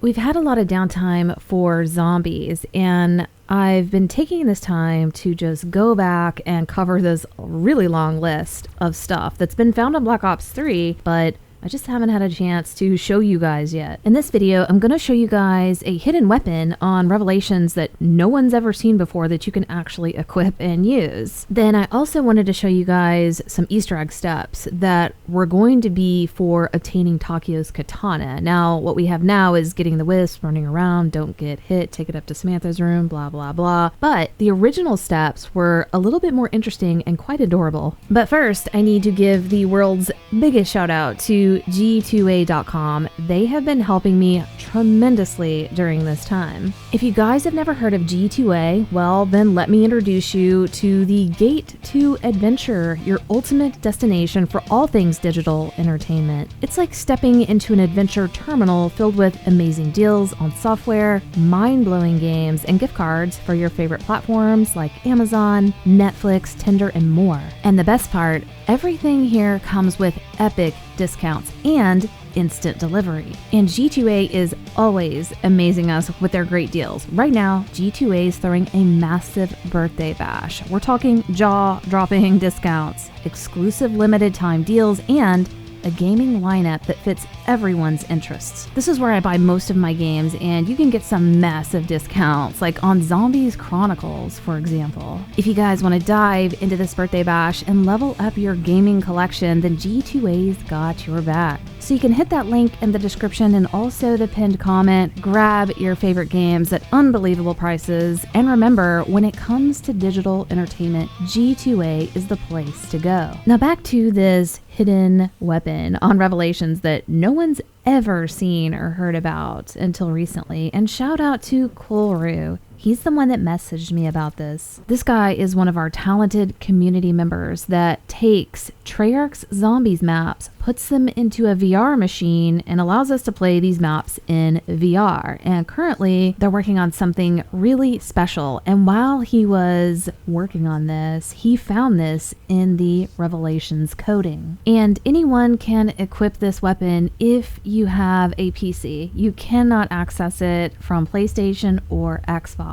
We've had a lot of downtime for zombies, and I've been taking this time to just go back and cover this really long list of stuff that's been found on Black Ops 3, but I just haven't had a chance to show you guys yet. In this video, I'm going to show you guys a hidden weapon on Revelations that no one's ever seen before that you can actually equip and use. Then I also wanted to show you guys some Easter egg steps that were going to be for obtaining Takio's katana. Now, what we have now is getting the wisp, running around, don't get hit, take it up to Samantha's room, blah, blah, blah. But the original steps were a little bit more interesting and quite adorable. But first, I need to give the world's biggest shout out to G2A.com. They have been helping me tremendously during this time. If you guys have never heard of G2A, well, then let me introduce you to the Gate to Adventure, your ultimate destination for all things digital entertainment. It's like stepping into an adventure terminal filled with amazing deals on software, mind-blowing games, and gift cards for your favorite platforms like Amazon, Netflix, Tinder, and more. And the best part, everything here comes with epic discounts and instant delivery. And G2A is always amazing us with their great deals. Right now, G2A is throwing a massive birthday bash. We're talking jaw-dropping discounts, exclusive limited time deals, and a gaming lineup that fits everyone's interests. This is where I buy most of my games, and you can get some massive discounts, like on Zombies Chronicles, for example. If you guys want to dive into this birthday bash and level up your gaming collection, then G2A's got your back. So you can hit that link in the description and also the pinned comment, grab your favorite games at unbelievable prices, and remember, when it comes to digital entertainment, G2A is the place to go. Now back to this hidden weapon on Revelations that no one's ever seen or heard about until recently, and shout out to CoolRoo. He's the one that messaged me about this. This guy is one of our talented community members that takes Treyarch's Zombies maps, puts them into a VR machine, and allows us to play these maps in VR. And currently, they're working on something really special. And while he was working on this, he found this in the Revelations coding. And anyone can equip this weapon if you have a PC. You cannot access it from PlayStation or Xbox.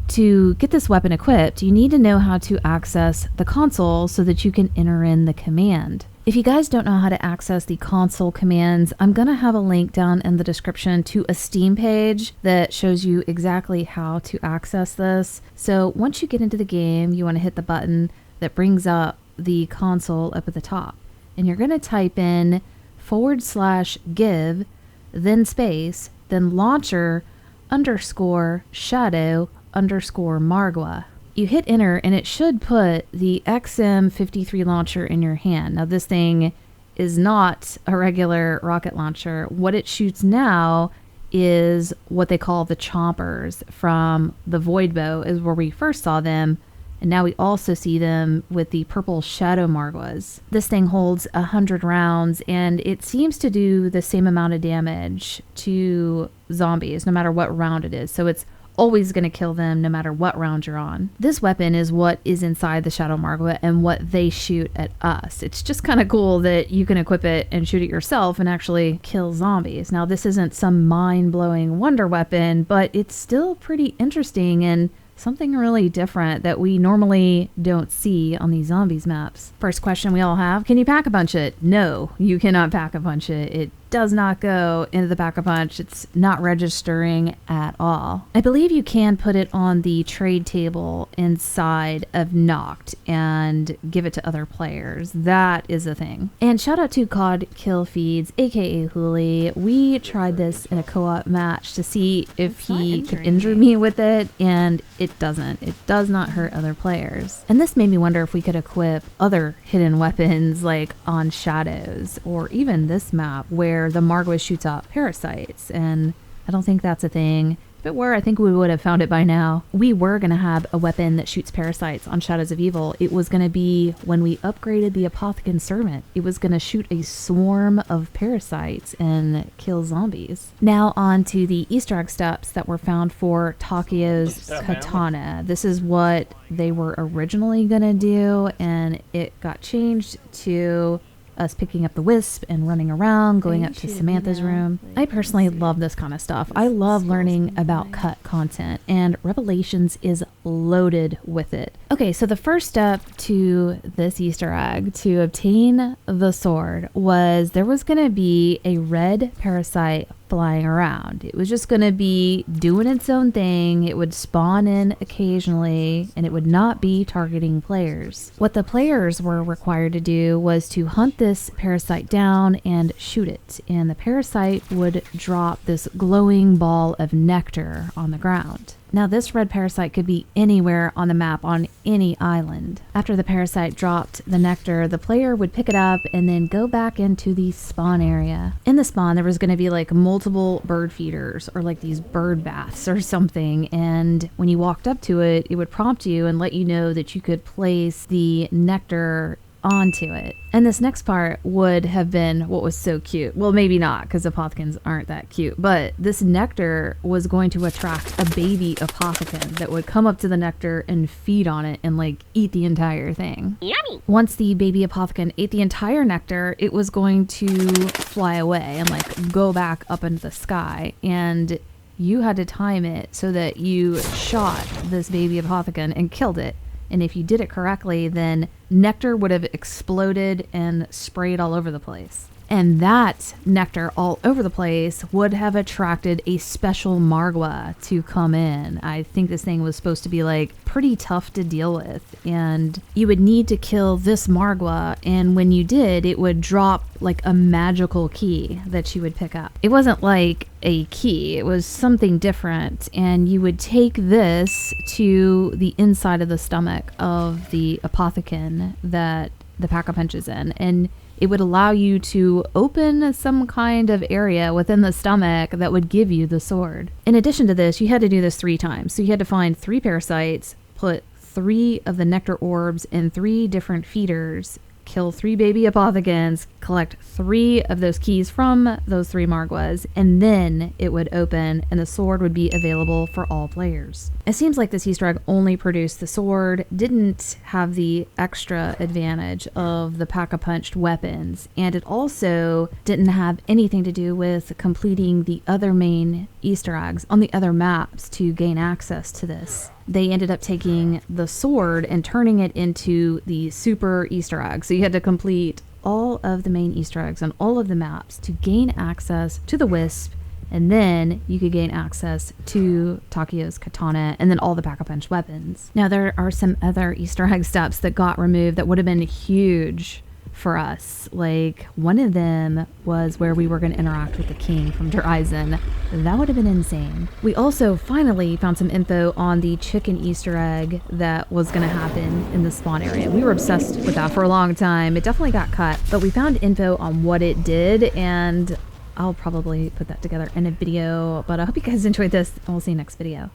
To get this weapon equipped, you need to know how to access the console so that you can enter in the command. If you guys don't know how to access the console commands, I'm going to have a link down in the description to a Steam page that shows you exactly how to access this. So once you get into the game, you want to hit the button that brings up the console up at the top. And you're going to type in /give, then space, then launcher _shadow _Margwa. You hit enter and it should put the XM53 launcher in your hand. Now this thing is not a regular rocket launcher. What it shoots now is what they call the chompers from the Void Bow, is where we first saw them. And now we also see them with the purple Shadow Margwas. This thing holds 100 rounds, and it seems to do the same amount of damage to zombies, no matter what round it is. So it's always going to kill them no matter what round you're on. This weapon is what is inside the Shadow Margwa and what they shoot at us. It's just kind of cool that you can equip it and shoot it yourself and actually kill zombies. Now, this isn't some mind-blowing wonder weapon, but it's still pretty interesting and something really different that we normally don't see on these zombies maps. First question we all have, can you pack-a-punch it? No, you cannot pack-a-punch it. It does not go into the pack-a-punch. It's not registering at all. I believe you can put it on the trade table inside of Noct and give it to other players. That is a thing. And shout out to COD Kill Feeds, aka Hooli. We tried this in a co-op match to see if he could injure me with it, and it doesn't. It does not hurt other players. And this made me wonder if we could equip other hidden weapons like on Shadows, or even this map where the Margwa shoots out parasites, and I don't think that's a thing. If it were, I think we would have found it by now. We were going to have a weapon that shoots parasites on Shadows of Evil. It was going to be when we upgraded the Apothecon Servant. It was going to shoot a swarm of parasites and kill zombies. Now on to the Easter egg steps that were found for Takio's katana. This is what they were originally going to do, and it got changed to us picking up the wisp and running around, going up to Samantha's room. I personally love this kind of stuff. I love learning about cut content, and Revelations is loaded with it. Okay, so the first step to this Easter egg to obtain the sword was there was going to be a red parasite flying around. It was just going to be doing its own thing. It would spawn in occasionally, and it would not be targeting players. What the players were required to do was to hunt this parasite down and shoot it, and the parasite would drop this glowing ball of nectar on the ground. Now, this red parasite could be anywhere on the map on any island. After the parasite dropped the nectar, the player would pick it up and then go back into the spawn area. In the spawn, there was going to be like multiple bird feeders or like these bird baths or something. And when you walked up to it, it would prompt you and let you know that you could place the nectar onto it. And this next part would have been what was so cute. Well, maybe not, because apothecans aren't that cute, but this nectar was going to attract a baby apothecan that would come up to the nectar and feed on it and like eat the entire thing. Yummy! Once the baby apothecan ate the entire nectar, it was going to fly away and like go back up into the sky, and you had to time it so that you shot this baby apothecan and killed it. And if you did it correctly, then nectar would have exploded and sprayed all over the place. And that nectar all over the place would have attracted a special Margwa to come in. I think this thing was supposed to be like pretty tough to deal with. And you would need to kill this Margwa. And when you did, it would drop like a magical key that you would pick up. It wasn't like a key, it was something different. And you would take this to the inside of the stomach of the apothecan that the Pack-a-Punch is in. And it would allow you to open some kind of area within the stomach that would give you the sword. In addition to this, you had to do this 3 times. So you had to find 3 parasites, put 3 of the nectar orbs in 3 different feeders, kill 3 baby apothecans, collect 3 of those keys from those 3 Margwas, and then it would open and the sword would be available for all players. It seems like this Easter egg only produced the sword, didn't have the extra advantage of the Pack-a-Punched weapons, and it also didn't have anything to do with completing the other main Easter eggs on the other maps to gain access to this. They ended up taking the sword and turning it into the super Easter egg. So you had to complete all of the main Easter eggs on all of the maps to gain access to the wisp, and then you could gain access to Takio's katana and then all the Pack-a-Punch weapons. Now, there are some other Easter egg steps that got removed that would have been huge for us. Like, one of them was where we were going to interact with the king from Horizon. That would have been insane. We also finally found some info on the chicken Easter egg that was going to happen in the spawn area. We were obsessed with that for a long time. It definitely got cut, but we found info on what it did, and I'll probably put that together in a video. But I hope you guys enjoyed this, and we'll see you next video.